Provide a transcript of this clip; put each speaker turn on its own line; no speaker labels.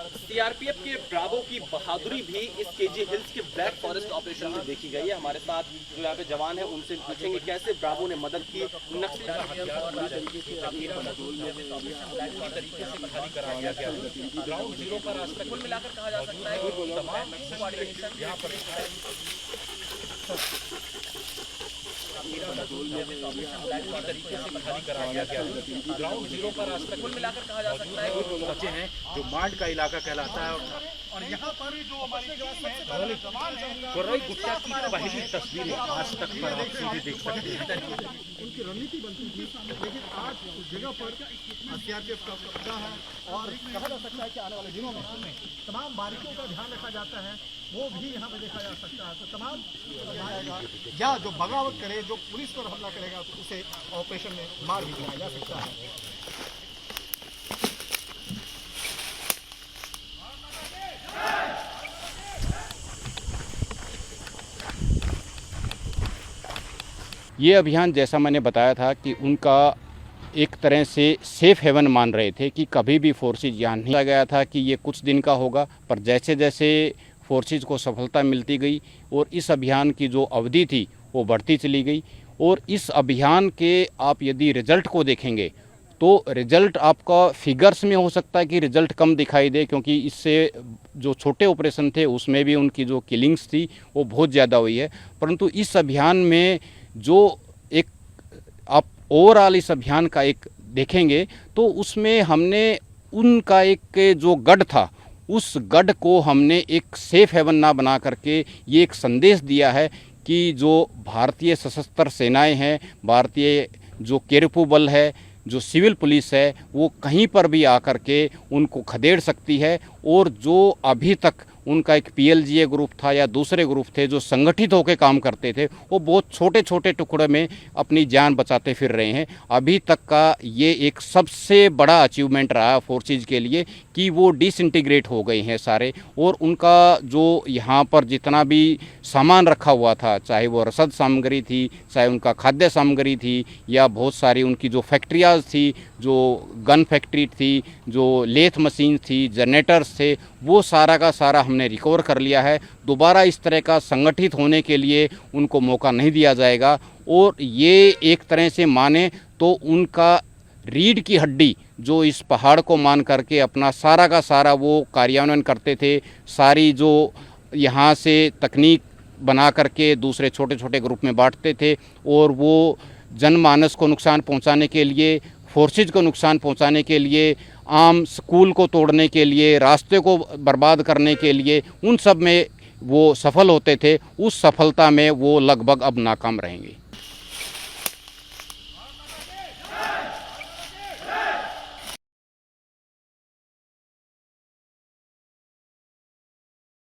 CRPF के Bravo की बहादुरी भी इस केजी हिल्स के ब्लैक फॉरेस्ट ऑपरेशन में देखी गई है। हमारे साथ जो यहाँ पे जवान है उनसे पूछेंगे कैसे ब्रावो ने मदद की। ग्राउंड जीरो का रास्ता कुल मिलाकर कहा जा सकता है कि तमाम यहाँ पर तरीके से खाली कराया गया है। ग्राउंड जीरो का रास्ता कुल मिलाकर कहा जा सकता है कि बचे हैं जो मांड का इलाका कहलाता है। और यहाँ पर जो हमारी गुट्टा की पहली तस्वीरें आज तक पर आप सीधे देख सकते हैं।
उनकी रणनीति बनती थी, लेकिन आज उस जगह पर सीआरपीएफ का कब्जा है और कहा जा सकता है कि आने वाले दिनों में तमाम बारीकियों का ध्यान रखा जाता है, वो भी यहाँ पे देखा जा सकता है। तो तमाम या जो बगावत करे, जो पुलिस पर हमला करेगा, तो उसे ऑपरेशन में मार भी गिराया जा सकता है।
ये अभियान जैसा मैंने बताया था कि उनका एक तरह से सेफ हेवन मान रहे थे कि कभी भी फोर्सेज यहाँ नहीं आ गया था कि ये कुछ दिन का होगा, पर जैसे जैसे फोर्सेज को सफलता मिलती गई और इस अभियान की जो अवधि थी वो बढ़ती चली गई। और इस अभियान के आप यदि रिज़ल्ट को देखेंगे तो रिज़ल्ट आपका फिगर्स में हो सकता है कि रिज़ल्ट कम दिखाई दे, क्योंकि इससे जो छोटे ऑपरेशन थे उसमें भी उनकी जो किलिंग्स थी वो बहुत ज़्यादा हुई है। परंतु इस अभियान में जो एक आप ओवरऑल इस अभियान का एक देखेंगे तो उसमें हमने उनका एक जो गढ़ था उस गढ़ को हमने एक सेफ हेवन ना बना करके ये एक संदेश दिया है कि जो भारतीय सशस्त्र सेनाएं हैं, भारतीय जो केरपू बल है, जो सिविल पुलिस है, वो कहीं पर भी आकर के उनको खदेड़ सकती है। और जो अभी तक उनका एक पीएलजीए ग्रुप था या दूसरे ग्रुप थे जो संगठित होकर काम करते थे, वो बहुत छोटे छोटे टुकड़े में अपनी जान बचाते फिर रहे हैं। अभी तक का ये एक सबसे बड़ा अचीवमेंट रहा फोर्सेज के लिए कि वो डिसइंटीग्रेट हो गए हैं सारे। और उनका जो यहाँ पर जितना भी सामान रखा हुआ था, चाहे वो रसद सामग्री थी, चाहे उनका खाद्य सामग्री थी, या बहुत सारी उनकी जो फैक्ट्रियाँ थी, जो गन फैक्ट्री थी, जो लेथ मशीन थी, जनरेटर्स थे, वो सारा का सारा हमने रिकवर कर लिया है। दोबारा इस तरह का संगठित होने के लिए उनको मौका नहीं दिया जाएगा। और ये एक तरह से माने तो उनका रीढ़ की हड्डी जो इस पहाड़ को मान करके अपना सारा का सारा वो कार्यान्वयन करते थे, सारी जो यहाँ से तकनीक बना करके दूसरे छोटे छोटे ग्रुप में बांटते थे, और वो जनमानस को नुकसान पहुँचाने के लिए, फोर्सेज को नुकसान पहुंचाने के लिए, आम स्कूल को तोड़ने के लिए, रास्ते को बर्बाद करने के लिए, उन सब में वो सफल होते थे। उस सफलता में वो लगभग अब नाकाम रहेंगे।